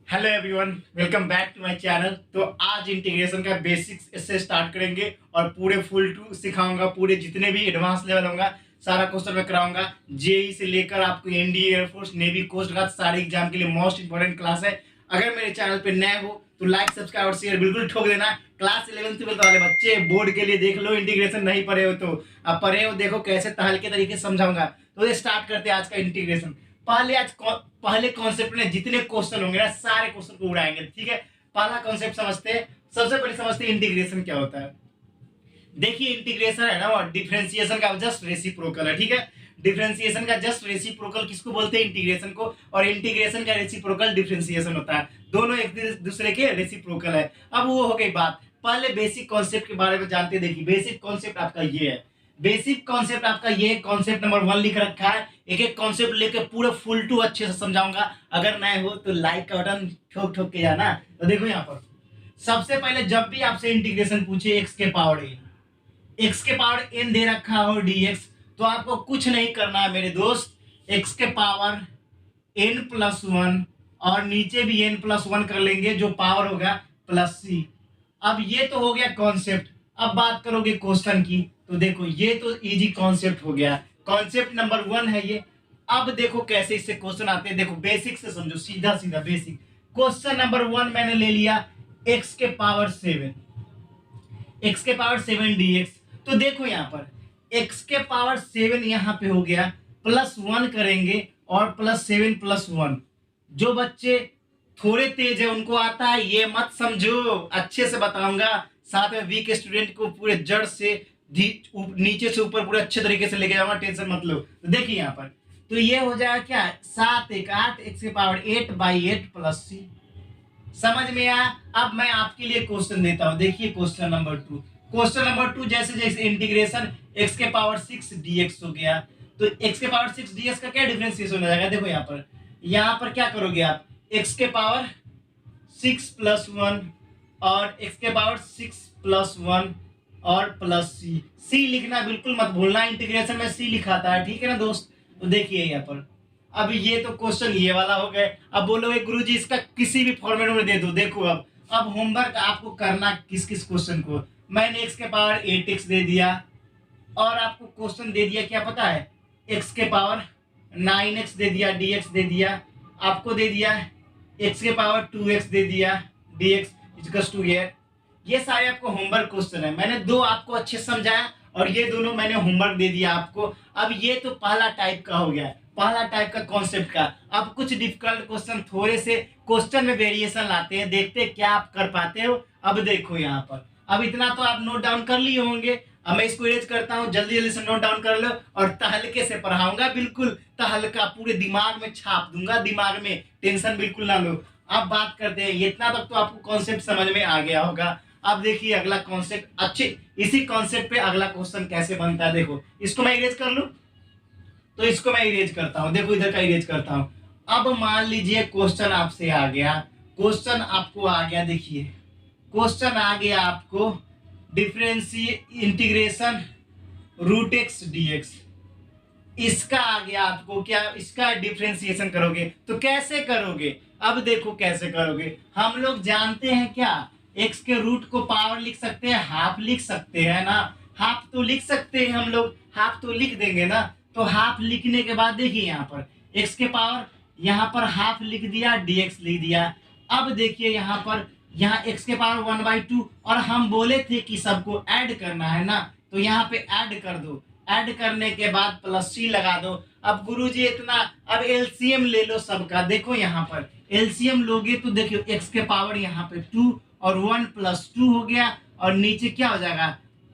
Hello everyone, welcome back to my channel. तो आज integration का बेसिक्स से स्टार्ट करेंगे और पूरे फुल टू सिखाऊंगा। पूरे जितने भी एडवांस लेवल होगा सारा क्वेश्चन में कराऊंगा। जेई से लेकर आपको NDA, air force, navy, coast guard सारे एग्जाम के लिए मोस्ट इंपोर्टेंट क्लास है। अगर मेरे चैनल पे नए हो तो लाइक, सब्सक्राइब और शेयर बिल्कुल ठोक देना। क्लास 11th ट्वेल्थ वाले बच्चे बोर्ड के लिए देख लो, इंटीग्रेशन नहीं पढ़े हो तो अब पढ़े हो, देखो कैसे तहल के तरीके से समझाऊंगा। तो ये स्टार्ट करते हैं आज का इंटीग्रेशन। पहले कॉन्सेप्ट में जितने क्वेश्चन होंगे ना सारे क्वेश्चन को उड़ाएंगे, ठीक है। पहला कॉन्सेप्ट समझते हैं। सबसे पहले समझते हैं इंटीग्रेशन क्या होता है। देखिए इंटीग्रेशन है ना वो डिफरेंशिएशन का जस्ट रेसिप्रोकल है, ठीक है। डिफरेंशिएशन का जस्ट रेसिप्रोकल किसको बोलते हैं? इंटीग्रेशन को। और इंटीग्रेशन का रेसिप्रोकल डिफरेंशिएशन होता है, दोनों एक दूसरे के रेसिप्रोकल है। अब वो हो गई बात। पहले बेसिक कॉन्सेप्ट के बारे में जानते। देखिए बेसिक कॉन्सेप्ट आपका ये है। बेसिक कॉन्सेप्ट आपका ये कॉन्सेप्ट नंबर 1 लिख रखा है। एक एक कॉन्सेप्ट लेके पूरे फुल टू अच्छे से समझाऊंगा। अगर नए हो तो लाइक का बटन ठोक ठोक के जाना। तो देखो यहाँ पर सबसे पहले जब भी आपसे इंटीग्रेशन पूछे एक्स के पावर ए, एक्स के पावर एन दे रखा हो डीएक्स, तो आपको कुछ नहीं करना है मेरे दोस्त। एक्स के पावर एन प्लस वन और नीचे भी एन प्लस वन कर लेंगे, जो पावर होगा प्लस सी। अब ये तो हो गया कॉन्सेप्ट। अब बात करोगे क्वेश्चन की, तो देखो ये तो इजी कॉन्सेप्ट हो गया। कॉन्सेप्ट नंबर 1 है ये। अब देखो कैसे इससे क्वेश्चन आते हैं। देखो बेसिक से समझो, सीधा सीधा बेसिक। क्वेश्चन नंबर 1 मैंने ले लिया एक्स के पावर 7, एक्स के पावर 7 डीएक्स। तो देखो यहाँ पर एक्स के पावर 7 यहाँ पे हो गया, प्लस 1 करेंगे और प्लस 7 प्लस 1। जो बच्चे थोड़े तेज है उनको आता है, ये मत समझो, अच्छे से बताऊंगा। साथ में वीक स्टूडेंट को पूरे जड़ से नीचे से ऊपर पूरे अच्छे तरीके से लेके जाऊंगा, टेंशन मत लो। तो देखिए यहाँ पर तो ये हो जाएगा क्या, 7 1 8 एक्स के पावर 8/8 प्लस सी। समझ में आया? अब मैं आपके लिए क्वेश्चन देता हूं। देखिए क्वेश्चन नंबर 2। क्वेश्चन नंबर 2 जैसे जैसे इंटीग्रेशन एक्स के पावर 6 डीएक्स हो गया, तो एक्स के पावर 6 डीएक्स का क्या डिफरेंशिएशन हो जाएगा? देखो यहाँ पर क्या करोगे आप, एक्स के पावर 6 प्लस 1 और एक्स के पावर 6 प्लस 1 और प्लस सी। सी लिखना बिल्कुल मत भूलना, इंटीग्रेशन में सी लिखाता है, ठीक है ना दोस्त। तो देखिए यहाँ पर अब ये तो क्वेश्चन ये वाला हो गए। अब बोलोगे गुरुजी इसका किसी भी फॉर्मेट में दे दो। देखो अब होमवर्क आपको करना किस किस क्वेश्चन को। मैंने एक्स के पावर 8x दे दिया और आपको क्वेश्चन दे दिया क्या पता है, एक्स के पावर 9x दे दिया, dx दे दिया। आपको दे दिया एक्स के पावर 2x दे दिया, dx इक्वल्स टू ये सारे आपको होमवर्क क्वेश्चन है। मैंने दो आपको अच्छे समझाया और ये दोनों मैंने होमवर्क दे दिया आपको। अब ये तो पहला टाइप का हो गया, पहला टाइप का कॉन्सेप्ट का। अब कुछ डिफिकल्ट क्वेश्चन, थोड़े से क्वेश्चन में वेरिएशन लाते हैं, देखते हैं क्या आप कर पाते हो। अब देखो यहाँ पर अब इतना तो आप नोट डाउन कर लिए होंगे। अब मैं इसको इरेज करता हूँ, जल्दी जल्दी से नोट डाउन कर लो और तहलके से पढ़ाऊंगा, बिल्कुल तहलका पूरे दिमाग में छाप दूंगा, दिमाग में टेंशन बिल्कुल ना लो। अब बात करते हैं, इतना तक तो आपको कॉन्सेप्ट समझ में आ गया होगा। अब देखिए अगला कॉन्सेप्ट, अच्छे इसी कॉन्सेप्ट पे अगला क्वेश्चन कैसे बनता है। देखो इसको मैं इरेज कर लूं, तो इसको मैं इरेज करता हूं। देखो इधर का इरेज करता हूं। अब मान लीजिए क्वेश्चन आपसे आ गया, क्वेश्चन आपको आ गया, देखिए क्वेश्चन आ गया आपको differentiate integration root X DX. इसका आ गया आपको क्या, इसका डिफरेंशिएशन करोगे तो कैसे करोगे? अब देखो कैसे करोगे। हम लोग जानते हैं क्या, एक्स के रूट को पावर लिख सकते हैं, हाफ लिख सकते हैं ना। हाफ तो लिख सकते हैं हम लोग, हाफ तो लिख देंगे ना। तो हाफ लिखने के बाद देखिए यहाँ पर एक्स के पावर, यहाँ पर हाफ लिख दिया, डीएक्स लिख दिया। अब देखिए यहाँ पर यहाँ एक्स के पावर 1/2 और हम बोले थे कि सबको ऐड करना है ना, तो यहाँ पे ऐड कर दो। ऐड करने के बाद प्लस सी लगा दो। अब गुरुजी इतना, अब एलसीएम ले लो सबका। देखो यहाँ पर एलसीएम लोगे तो देखियो एक्स के पावर यहाँ पे 2 और 1 + 2 हो गया और नीचे क्या हो जाएगा,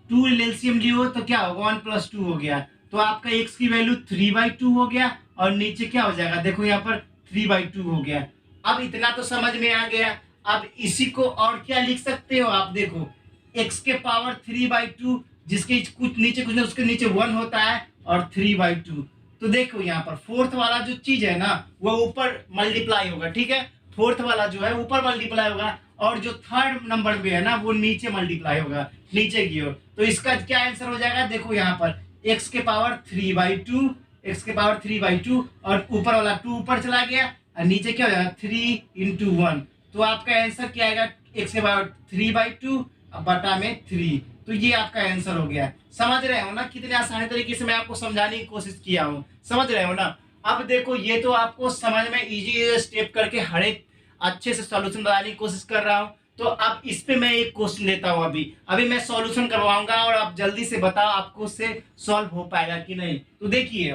2 एलसीएम लियो तो क्या होगा, 1 + 2 हो गया। तो आपका एक्स की वैल्यू 3/2 हो गया और नीचे क्या हो जाएगा, देखो यहाँ पर 3/2 हो गया। अब इतना तो समझ में आ गया। अब इसी को और क्या लिख सकते हो आप, देखो एक्स के पावर 3/2 जिसके कुछ नीचे कुछ नहीं, उसके नीचे 1 होता है और 3/2। तो देखो यहाँ पर फोर्थ वाला जो चीज है ना वो ऊपर मल्टीप्लाई होगा, ठीक है। फोर्थ वाला जो है ऊपर मल्टीप्लाई होगा और जो थर्ड नंबर पे है ना वो नीचे मल्टीप्लाई होगा, नीचे की ओर। तो इसका क्या आंसर हो जाएगा, देखो यहाँ पर एक्स के पावर 3/2, एक्स के पावर 3/2 और ऊपर वाला 2 ऊपर चला गया, और नीचे क्या हो जाएगा 3 × 1, तो आपका आंसर क्या आएगा, x के पावर 3/2 बटा में 3। तो ये आपका आंसर हो गया। समझ रहे हो ना कितने आसानी तरीके से मैं आपको समझाने की कोशिश किया हूँ, समझ रहे हो ना। अब देखो ये तो आपको समझ में इजी स्टेप करके हर एक अच्छे से सॉल्यूशन बताने की कोशिश कर रहा हूँ। तो अब इस पे मैं एक क्वेश्चन लेता हूँ, अभी अभी मैं सॉल्यूशन करवाऊंगा और आप जल्दी से बताओ आपको उससे सॉल्व हो पाएगा कि नहीं। तो देखिए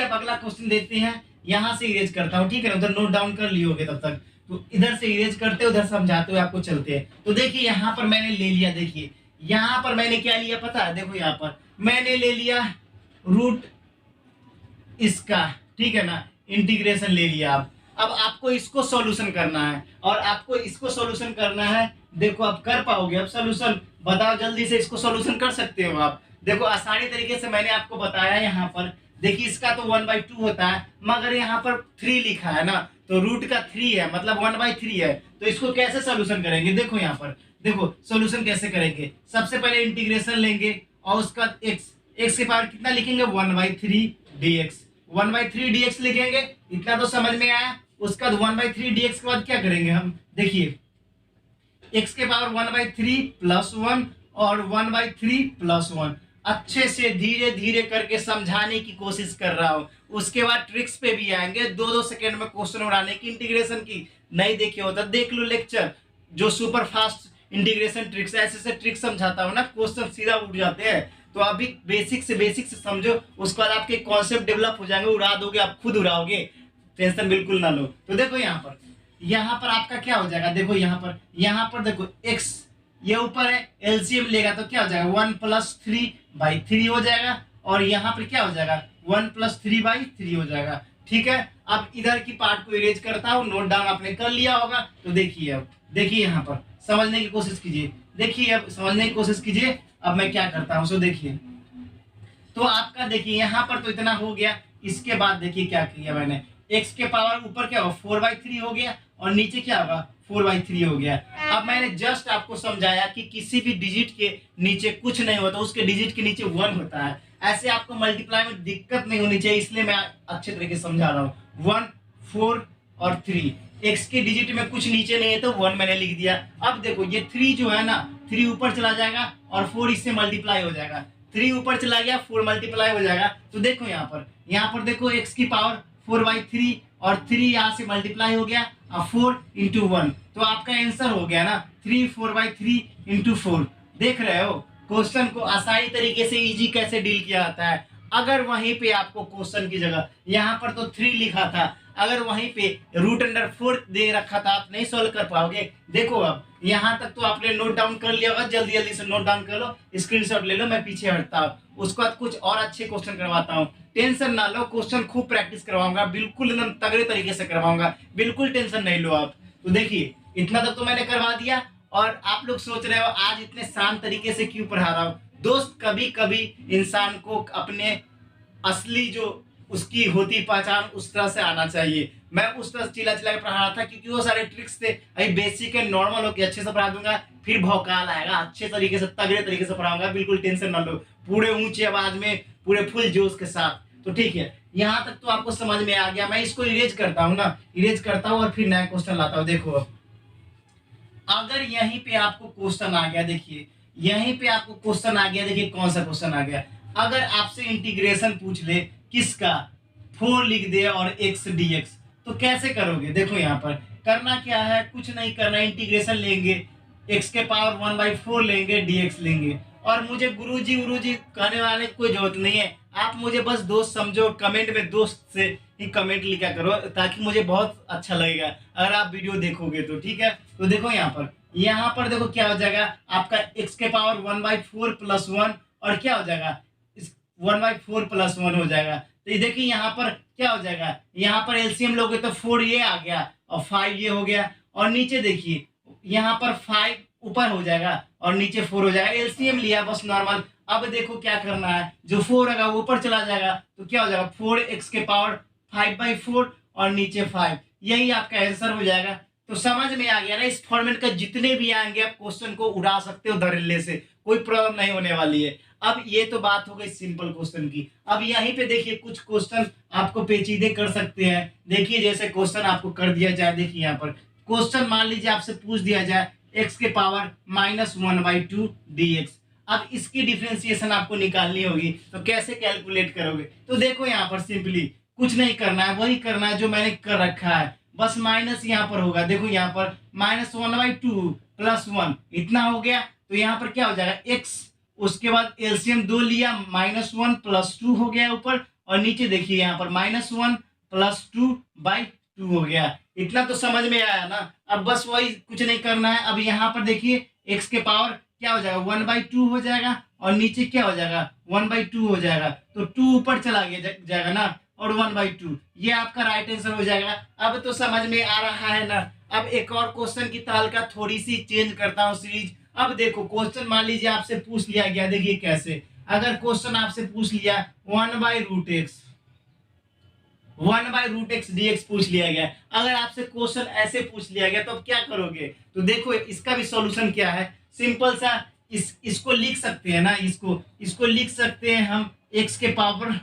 अब अगला क्वेश्चन देखते हैं। यहाँ से इरेज करता हूँ, ठीक है ना, उधर नोट डाउन कर लिए होगे तब तक। तो इधर से इरेज करते उधर समझाते हुए आपको चलते हैं। तो देखिए यहाँ पर मैंने ले लिया, देखिए यहाँ पर मैंने क्या लिया पता है, देखो यहाँ पर मैंने ले लिया रूट इसका, ठीक है ना, इंटीग्रेशन ले लिया। अब आपको इसको सॉल्यूशन करना है और आपको इसको सॉल्यूशन करना है। देखो आप कर पाओगे अब सॉल्यूशन, बताओ जल्दी से, इसको सॉल्यूशन कर सकते हो आप। देखो आसानी तरीके से मैंने आपको बताया यहाँ पर। देखिए इसका तो 1/2 होता है, मगर यहाँ पर 3 लिखा है ना, तो रूट का 3 है मतलब 1/3 है। तो इसको कैसे सॉल्यूशन करेंगे, देखो यहाँ पर, देखो सॉल्यूशन कैसे करेंगे। सबसे पहले इंटीग्रेशन लेंगे और उसका एक्स के पावर कितना लिखेंगे, 1/3 dx, 1/3 dx लिखेंगे। इतना तो समझ में आया। उसका 1/3 dx के बाद क्या करेंगे हम, देखिए x के पावर 1/3 + 1 और 1/3 + 1। अच्छे से धीरे धीरे करके समझाने की कोशिश कर रहा हूं। उसके बाद ट्रिक्स पे भी आएंगे, 2-2 सेकंड में क्वेश्चन उड़ाने की, इंटीग्रेशन की। नहीं देखे होता देख लो लेक्चर, जो सुपर फास्ट इंटीग्रेशन ट्रिक्स, ऐसे से ट्रिक्स समझाता हूं ना, क्वेश्चन सीधा उठ जाते हैं। तो अभी बेसिक से समझो, उसके बाद आपके कॉन्सेप्ट डेवलप हो जाएंगे, उड़ा दोगे, आप खुद उड़ाओगे, टेंशन बिल्कुल ना लो। तो देखो यहाँ पर आपका क्या हो जाएगा, देखो यहाँ पर देखो x ये ऊपर है, एलसीएम लेगा तो क्या हो जाएगा, 1 + 3/3 हो जाएगा। और यहाँ पर क्या हो जाएगा, 1 + 3/3 हो जाएगा। ठीक है, अब इधर की पार्ट को इरेज करता हूँ, नोट डाउन आपने कर लिया होगा। तो देखिए अब देखिए यहाँ पर समझने की कोशिश कीजिए, देखिए अब समझने की कोशिश कीजिए। अब मैं क्या करता हूँ, सो देखिए, तो आपका देखिए यहाँ पर तो इतना हो गया। इसके बाद देखिए क्या किया मैंने, x के पावर ऊपर क्या होगा 4/3 हो गया और नीचे क्या होगा 4/3 हो गया। अब मैंने जस्ट आपको समझाया कि किसी भी डिजिट के नीचे कुछ नहीं होता, उसके डिजिट के नीचे 1 होता है। ऐसे आपको मल्टीप्लाई में दिक्कत नहीं होनी चाहिए, इसलिए मैं अच्छे तरीके से समझा रहा हूँ। 1, 4 और 3, x के डिजिट में कुछ नीचे नहीं है तो 1 मैंने लिख दिया। अब देखो ये 3 जो है ना, 3 ऊपर चला जाएगा और 4 इससे मल्टीप्लाई हो जाएगा। 3 ऊपर चला गया, 4 मल्टीप्लाई हो जाएगा। तो देखो यहाँ पर देखो x की पावर 4/3 और 3 यहाँ से मल्टीप्लाई हो गया और 4 × 1, तो आपका आंसर हो गया ना 3 4/3 × 4। देख रहे हो क्वेश्चन को आसानी तरीके से इजी कैसे डील किया जाता है। अगर वहीं पे आपको क्वेश्चन की जगह यहाँ पर तो 3 लिखा था, अगर वहीं पे √4 दे रखा था, आप नहीं सॉल्व कर पाओगे। देखो अब यहाँ तक तो आपने नोट डाउन कर लिया होगा, जल्दी जल्दी से नोट डाउन कर लो, स्क्रीनशॉट ले लो, मैं पीछे हटता हूँ। उसके बाद कुछ और अच्छे क्वेश्चन करवाता हूँ, टेंशन ना लो, क्वेश्चन खूब प्रैक्टिस करवाऊंगा, बिल्कुल एकदम तगड़े तरीके से करवाऊंगा, बिल्कुल टेंशन नहीं लो आप। तो देखिए इतना तक तो मैंने करवा दिया। और आप लोग सोच रहे हो आज इतने शांत तरीके से क्यों पढ़ा रहा हूँ। दोस्त कभी कभी इंसान को अपने असली जो उसकी होती पहचान उस तरह से आना चाहिए। मैं उस तरह चिल्ला चिल्ला के पढ़ा रहा था क्योंकि वो सारे ट्रिक्स थे। अभी बेसिक एंड नॉर्मल होकर अच्छे से पढ़ा दूंगा, फिर भौकाल आएगा, अच्छे तरीके से तगड़े तरीके से पढ़ाऊंगा, बिल्कुल टेंशन ना लो, पूरे ऊंची आवाज में पूरे फुल जोश के साथ। तो ठीक है, यहाँ तक तो आपको समझ में आ गया। मैं इसको इरेज करता हूँ ना, इरेज करता हूँ और फिर नया क्वेश्चन लाता हूँ। देखो अगर यहीं पे आपको क्वेश्चन आ गया, देखिए यहीं पे आपको क्वेश्चन आ गया, देखिए कौन सा क्वेश्चन आ गया। अगर आपसे इंटीग्रेशन पूछ ले किसका, 4 लिख दे और x dx, तो कैसे करोगे। देखो यहाँ पर करना क्या है, कुछ नहीं करना, इंटीग्रेशन लेंगे, x के पावर 1/4 लेंगे, dx लेंगे। और मुझे गुरुजी कहने वाले कोई जरूरत नहीं है, आप मुझे बस दोस्त समझो। कमेंट में दोस्त से ही कमेंट लिखा करो ताकि मुझे बहुत अच्छा लगेगा अगर आप वीडियो देखोगे तो, ठीक है। तो देखो यहाँ पर देखो क्या हो जाएगा, आपका x के पावर 1/4 + 1 और क्या हो जाएगा 1/4 + 1 हो जाएगा। तो ये देखिए यहाँ पर क्या हो जाएगा, यहाँ पर एलसीएम लोगे तो 4 ये आ गया और 5 ये हो गया। और नीचे देखिए यहाँ पर 5 ऊपर हो जाएगा और नीचे 4 हो जाएगा, एलसीएम लिया बस नॉर्मल। अब देखो क्या करना है, जो 4 होगा वो ऊपर चला जाएगा तो क्या हो जाएगा 4x के पावर 5/4 और नीचे 5, यही आपका आंसर हो जाएगा। तो समझ में आ गया ना, इस फॉर्मेट का जितने भी आएंगे आप क्वेश्चन को उड़ा सकते हो धड़ल्ले से, कोई प्रॉब्लम नहीं होने वाली है। अब ये तो बात हो गई सिंपल क्वेश्चन की। अब यहीं पे देखिए कुछ क्वेश्चन आपको पेचीदे कर सकते हैं। देखिए जैसे क्वेश्चन आपको कर दिया जाए, देखिए यहाँ पर क्वेश्चन मान लीजिए आपसे पूछ दिया जाए x के पावर -1/2 dx। अब इसकी डिफरेंशिएशन आपको निकालनी होगी, तो कैसे कैलकुलेट करोगे? तो देखो यहाँ पर सिंपली कुछ नहीं करना है, वही करना है जो मैंने कर रखा है, बस माइनस यहाँ पर होगा। देखो यहाँ पर -1/2 + 1 इतना हो गया, तो यहाँ पर क्या हो जाएगा x, उसके बाद एलसीएम 2 लिया, -1 + 2 हो गया ऊपर, और नीचे देखिए यहाँ पर -1 + 2/2 हो गया। इतना तो समझ में आया ना। अब बस वही, कुछ नहीं करना है। अब यहाँ पर देखिए x के पावर क्या हो जाएगा, 1/2 हो जाएगा, और नीचे क्या हो जाएगा, 1/2 हो जाएगा, तो 2 ऊपर चला गया जाएगा ना, और 1/2, ये आपका राइट आंसर हो जाएगा। अब तो समझ में आ रहा है ना। अब एक और क्वेश्चन की तालिका थोड़ी सी चेंज करता हूँ सीरीज। अब देखो क्वेश्चन मान लीजिए आपसे पूछ लिया गया, देखिए कैसे, अगर क्वेश्चन आपसे पूछ लिया 1/√x dx पूछ लिया गया, अगर आपसे क्वेश्चन ऐसे पूछ लिया गया तो अब क्या करोगे? तो देखो इसका भी सॉल्यूशन क्या है, सिंपल सा, इसको लिख सकते हैं ना, इसको लिख सकते हैं हम x के पावर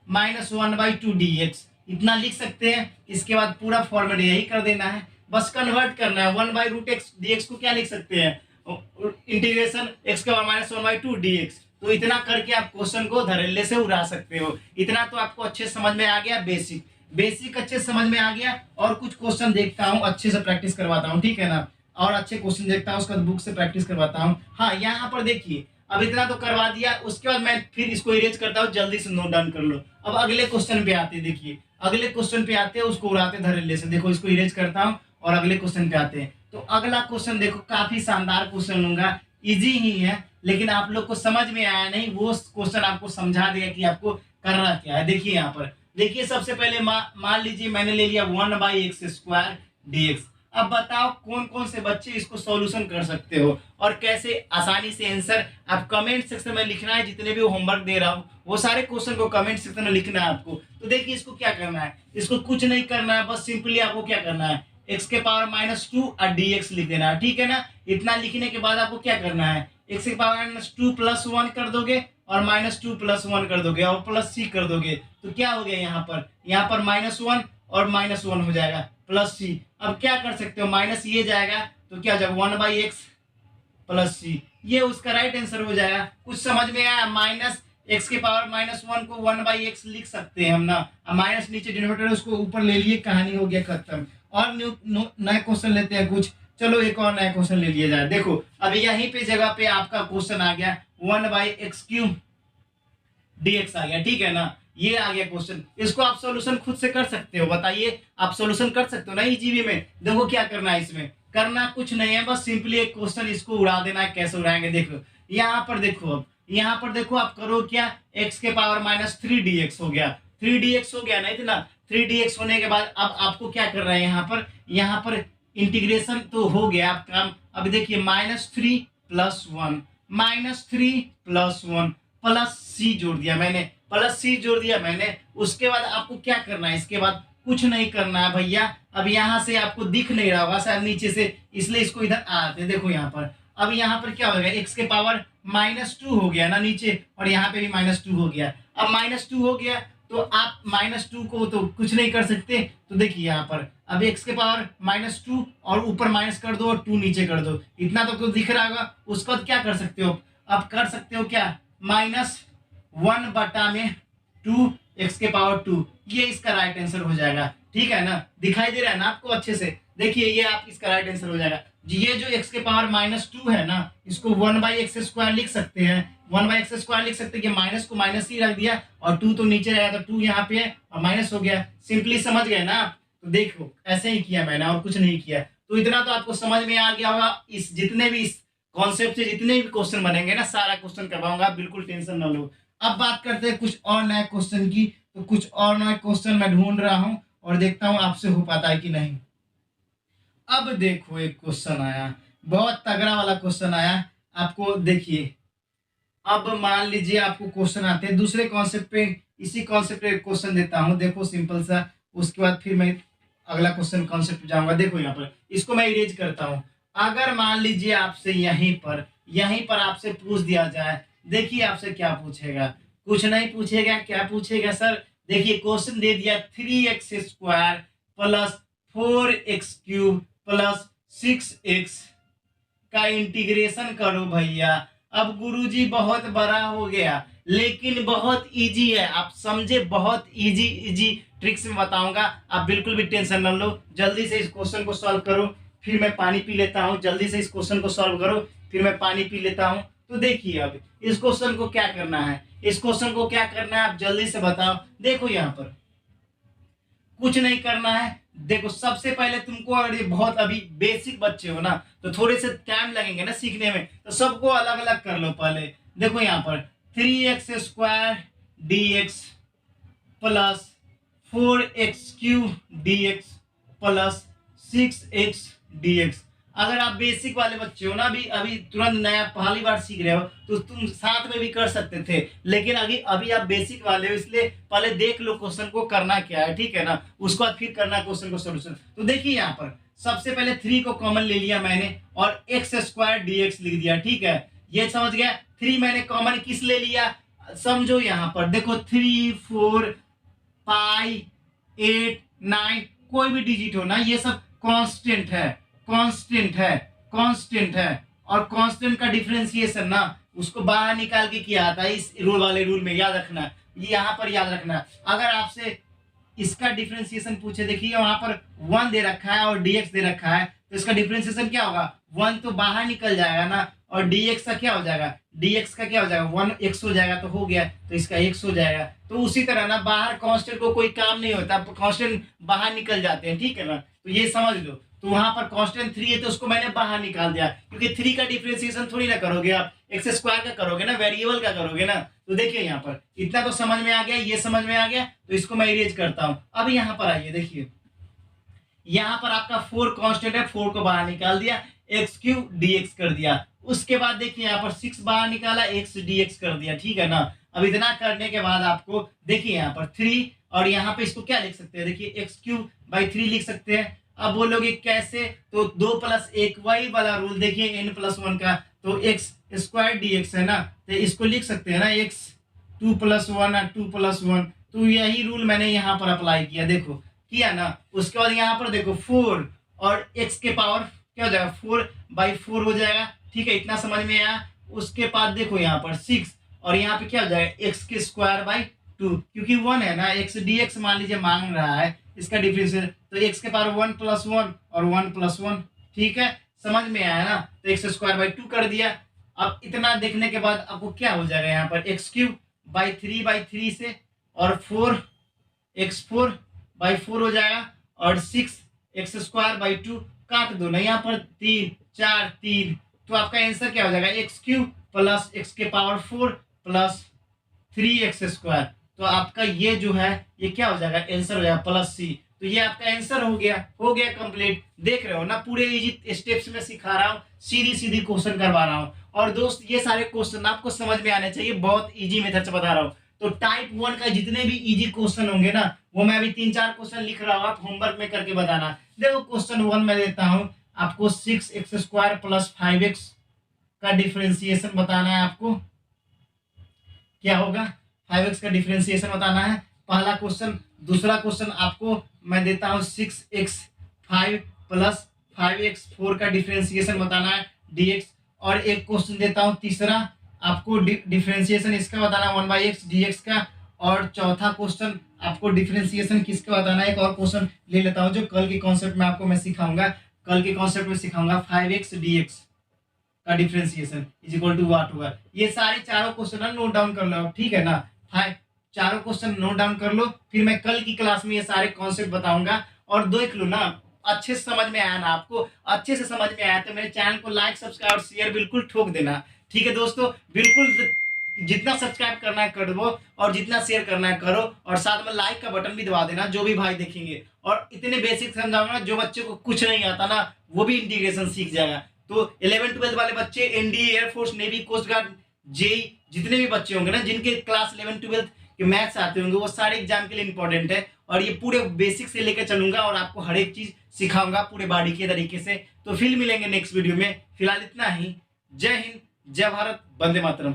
-1/2 dx, इतना लिख सकते हैं। इसके बाद पूरा फॉर्मेट यही कर देना है, बस कन्वर्ट करना है। 1/√x dx को क्या लिख सकते हैं, इंटीग्रेशन x के पावर -1/2 dx। तो इतना करके आप क्वेश्चन को धड़ल्ले से उड़ा सकते हो। इतना तो आपको अच्छे समझ में आ गया, बेसिक अच्छे समझ में आ गया। और कुछ क्वेश्चन देखता हूँ, अच्छे से प्रैक्टिस करवाता हूँ, ठीक है ना, और अच्छे क्वेश्चन देखता हूँ, उसके बाद बुक से प्रैक्टिस करवाता हूँ। हाँ यहाँ पर देखिए, अब इतना तो करवा दिया, उसके बाद मैं फिर इसको इरेज करता हूँ, जल्दी से नोट डाउन कर लो। अब अगले क्वेश्चन पे आते हैं, देखिए अगले क्वेश्चन पे आते हैं, उसको उड़ाते धड़ल्ले से। देखो इसको इरेज करता हूँ और अगले क्वेश्चन पे आते हैं। तो अगला क्वेश्चन देखो, काफी शानदार क्वेश्चन लूंगा, इजी ही है, लेकिन आप लोग को समझ में आया नहीं, वो क्वेश्चन आपको समझा देगा कि आपको करना क्या है। देखिए यहाँ पर देखिए, सबसे पहले मान लीजिए मैंने ले लिया 1/x² dx। अब बताओ कौन कौन से बच्चे इसको सॉल्यूशन कर सकते हो और कैसे आसानी से आंसर। आप कमेंट सेक्शन में लिखना है, जितने भी होमवर्क दे रहा हूँ वो सारे क्वेश्चन को कमेंट सेक्शन में लिखना है आपको। तो देखिए इसको क्या करना है, इसको कुछ नहीं करना है, बस सिंपली आपको क्या करना है, x के पावर -2 और dx लिख देना है, ठीक है ना। इतना लिखने के बाद आपको क्या करना है, x के पावर -2 + 1 कर दोगे, और -2 + 1 कर दोगे, और +c कर दोगे, तो क्या हो गया यहाँ पर -1 और -1 हो जाएगा, +c। अब क्या कर सकते हो, माइनस ये जाएगा तो क्या हो जाएगा, 1/x + c, ये उसका राइट आंसर हो जाएगा। कुछ समझ में आया, -x के पावर -1 को 1/x लिख सकते हैं हम ना, माइनस नीचे डिनोमिनेटर उसको ऊपर ले लिए, कहानी हो गया खत्म। और नए क्वेश्चन लेते हैं कुछ, चलो एक और नया क्वेश्चन ले लिया जाए। देखो अब यहीं पे जगह पे आपका क्वेश्चन आ गया 1/x³ dx आ गया, ठीक है ना, ये आ गया क्वेश्चन। इसको आप सॉल्यूशन खुद से कर सकते हो, बताइए आप सॉल्यूशन कर सकते हो ना इजीवी में। देखो क्या करना है, इसमें करना कुछ नहीं है, बस सिंपली एक क्वेश्चन इसको उड़ा देना है। कैसे उड़ाएंगे, देखो यहाँ पर देखो, अब यहाँ पर देखो आप करो क्या, x के पावर -3 dx हो गया, 3 dx हो गया ना, इतना 3 dx होने के बाद अब आपको क्या कर रहा है, यहाँ पर इंटीग्रेशन तो हो गया आप काम। अब देखिए -3 + 1 -3 + 1 +c जोड़ दिया मैंने, +c जोड़ दिया मैंने। उसके बाद आपको क्या करना है, इसके बाद कुछ नहीं करना है भैया। अब यहाँ से आपको दिख नहीं रहा होगा शायद नीचे से, इसलिए इसको इधर आते, देखो यहाँ पर। अब यहाँ पर क्या हो गया, x के पावर -2 हो गया ना नीचे, और यहाँ पे भी -2 हो गया। अब -2 हो गया तो आप -2 को तो कुछ नहीं कर सकते, तो देखिए यहाँ पर अब x के पावर -2 और ऊपर माइनस कर दो और 2 नीचे कर दो, इतना तो दिख रहा होगा। उसके बाद क्या कर सकते हो, आप कर सकते हो क्या, -1/2 x के पावर 2, ये इसका राइट आंसर हो जाएगा, ठीक है ना। दिखाई दे रहा है ना आपको अच्छे से, देखिए ये आप इसका राइट आंसर हो जाएगा जी। ये जो x के पावर -2 है ना, इसको 1/x² लिख सकते हैं, 1/x² लिख सकते हैं कि माइनस को माइनस ही रख दिया, और 2 तो नीचे रहेगा, तो 2 यहाँ पे है और माइनस हो गया। सिंपली समझ गए ना आप, तो देखो ऐसे ही किया मैंने और कुछ नहीं किया। तो इतना तो आपको समझ में आ गया होगा। इस जितने भी इस कॉन्सेप्ट से जितने भी क्वेश्चन बनेंगे ना, सारा क्वेश्चन करवाऊंगा, बिल्कुल टेंशन ना लो। अब बात करते हैं कुछ और नए क्वेश्चन की। तो कुछ और नए क्वेश्चन मैं ढूंढ रहा हूं और देखता हूं आपसे हो पाता है कि नहीं। अब देखो एक क्वेश्चन आया, बहुत तगड़ा वाला क्वेश्चन आया आपको, देखिए। अब मान लीजिए आपको क्वेश्चन आते हैं दूसरे कॉन्सेप्ट पे, इसी कॉन्सेप्ट पे क्वेश्चन देता हूं, देखो सिंपल सा। उसके बाद फिर मैं अगला क्वेश्चन कॉन्सेप्ट पे जाऊंगा। देखो यहाँ पर इसको मैं इरेज करता हूं। अगर मान लीजिए आपसे यहीं पर आपसे पूछ दिया जाए देखिए आपसे क्या पूछेगा, कुछ नहीं पूछेगा, क्या पूछेगा सर, देखिए क्वेश्चन दे दिया 3x² plus 4x³ plus 6x का इंटीग्रेशन करो भैया। अब गुरुजी बहुत बड़ा हो गया लेकिन बहुत इजी है, आप समझे, बहुत इजी इजी ट्रिक्स में बताऊंगा, आप बिल्कुल भी टेंशन न लो। जल्दी से इस क्वेश्चन को सॉल्व करो, फिर मैं पानी पी लेता हूँ। जल्दी से इस क्वेश्चन को सॉल्व करो, फिर मैं पानी पी लेता हूँ। तो देखिए अब इस क्वेश्चन को क्या करना है, इस क्वेश्चन को क्या करना है आप जल्दी से बताओ। देखो यहाँ पर कुछ नहीं करना है। देखो सबसे पहले तुमको, अगर ये बहुत अभी बेसिक बच्चे हो ना तो थोड़े से टाइम लगेंगे ना सीखने में, तो सबको अलग अलग कर लो पहले। देखो यहाँ पर 3x² dx plus 4x³ dx plus 6x dx। अगर आप बेसिक वाले बच्चे हो ना, अभी अभी तुरंत नया पहली बार सीख रहे हो, तो तुम साथ में भी कर सकते थे, लेकिन अभी अभी आप बेसिक वाले हो, इसलिए पहले देख लो क्वेश्चन को करना क्या है, ठीक है ना, उसको बाद फिर करना क्वेश्चन को सोल्यूशन। तो देखिए यहाँ पर सबसे पहले 3 को कॉमन ले लिया मैंने और x² dx लिख दिया, ठीक है, ये समझ गया। 3 मैंने कॉमन किस ले लिया, समझो यहाँ पर देखो 3 4 5 8 9 कोई भी डिजिट हो ना, ये सब कांस्टेंट है, कांस्टेंट है, कांस्टेंट है। और कांस्टेंट का डिफरेंशिएशन ना उसको बाहर निकाल के किया आता है इस रूल वाले रूल में, याद रखना, ये यहाँ पर याद रखना। अगर आपसे इसका डिफरेंशिएशन पूछे, देखिए वहां पर 1 दे रखा है और dx दे रखा है, तो इसका डिफरेंशिएशन क्या होगा, 1 तो बाहर निकल जाएगा ना, और dx का क्या हो जाएगा, dx का क्या हो जाएगा, 1x हो जाएगा, तो हो गया, तो इसका x हो जाएगा। तो उसी तरह ना बाहर कांस्टेंट को कोई काम नहीं होता, कांस्टेंट बाहर निकल जाते हैं, ठीक है ना, तो ये समझ लो। तो वहां पर कांस्टेंट 3 है तो उसको मैंने बाहर निकाल दिया, क्योंकि 3 का डिफरेंशिएशन थोड़ी ना करोगे आप, x² का करोगे ना, वेरिएबल का करोगे ना। तो देखिए यहाँ पर इतना तो समझ में आ गया, ये समझ में आ गया, तो इसको मैं इरेज करता हूं। अब यहाँ पर आइए, देखिए यहाँ पर आपका 4 कांस्टेंट है, 4 को बाहर निकाल दिया, x³ dx कर दिया। उसके बाद देखिए यहाँ पर 6 बाहर निकाला, x dx कर दिया, ठीक है ना। अब इतना करने के बाद आपको देखिए यहाँ पर 3, और यहाँ पे इसको क्या लिख सकते हैं, देखिए x³/3 लिख सकते हैं। अब बोलोगे कैसे, तो 2 + 1 वही वाला रूल, देखिए n+1 का, तो x² dx है ना, तो इसको लिख सकते हैं ना x 2 + 1 और 2 + 1, तो यही रूल मैंने यहाँ पर अप्लाई किया, देखो किया ना। उसके बाद यहाँ पर देखो 4 और x के पावर क्या हो जाएगा, 4/4 हो जाएगा, ठीक है, इतना समझ में आया। उसके बाद देखो यहाँ पर 6, और यहाँ पे क्या हो जाएगा, x²/2, क्योंकि 1 है ना, x dx मान लीजिए मांग रहा है इसका डिफरेंशियल, तो x के पावर 1 + 1 और 1 + 1, ठीक है, समझ में आया ना, तो x²/2 कर दिया। अब इतना देखने के बाद आपको क्या हो जाएगा, यहाँ पर x³/3 से, और 4x4/4 हो जाएगा, और 6x²/2 काट दो ना, यहाँ पर 3 4 3, तो आपका आंसर क्या हो जाएगा, x³ + x के पावर 4 + 3x²। तो आपका ये जो है ये क्या हो जाएगा, आंसर हो जाएगा +c। तो ये आपका आंसर हो गया कंप्लीट। देख रहे हो ना, पूरे इजी स्टेप्स में सिखा रहा हूँ, सीधी सीधी क्वेश्चन करवा रहा हूँ। और दोस्त ये सारे क्वेश्चन आपको समझ में आने चाहिए, बहुत इजी मेथड से बता रहा हूँ। तो टाइप 1 का जितने भी इजी क्वेश्चन होंगे ना, वो मैं अभी 3-4 क्वेश्चन लिख रहा हूँ, आप होमवर्क में करके बताना। देखो क्वेश्चन 1 में देता हूँ आपको, 6x² + 5x का डिफरेंशिएशन बताना है आपको, क्या होगा, 5x का डिफरेंशिएशन बताना है, पहला क्वेश्चन। दूसरा क्वेश्चन आपको मैं देता हूं 6x5 + 5x4 का डिफरेंशिएशन बताना है dx। और एक क्वेश्चन देता हूं तीसरा, आपको डिफरेंशिएशन इसका बताना है 1/x dx का। और चौथा क्वेश्चन आपको डिफरेंशिएशन किसका बताना है, एक और क्वेश्चन ले लेता हूं जो कल के कॉन्सेप्ट में आपको मैं सिखाऊंगा, कल के कॉन्सेप्ट में सिखाऊंगा 5x dx का डिफरेंशिएशन = व्हाट होगा। ये सारे चारों क्वेश्चन नोट डाउन कर लो, ठीक है ना, चारों क्वेश्चन नोट डाउन कर लो, फिर मैं कल की क्लास में ये सारे कॉन्सेप्ट बताऊंगा। और देख लो ना, अच्छे से समझ में आया ना, आपको अच्छे से समझ में आया तो मेरे चैनल को लाइक सब्सक्राइब और शेयर बिल्कुल ठोक देना, ठीक है दोस्तों, बिल्कुल जितना सब्सक्राइब करना है कर दो, और जितना शेयर करना है करो, और साथ में लाइक का बटन भी दबा देना जो भी भाई देखेंगे। और इतने बेसिक समझाऊंगा जो बच्चे को कुछ नहीं आता ना, वो भी इंटीग्रेशन सीख जाएगा। तो 11-12 वाले बच्चे, NDA, air force, navy, coast guard, JE, जितने भी बच्चे होंगे ना जिनके क्लास 11-12 के मैथ्स आते होंगे, वो सारे एग्जाम के लिए इंपॉर्टेंट है। और ये पूरे बेसिक से लेकर चलूंगा, और आपको हर एक चीज सिखाऊंगा पूरे बॉडी के तरीके से। तो फिर मिलेंगे नेक्स्ट वीडियो में, फिलहाल इतना ही। जय हिंद, जय भारत, वंदे मातरम।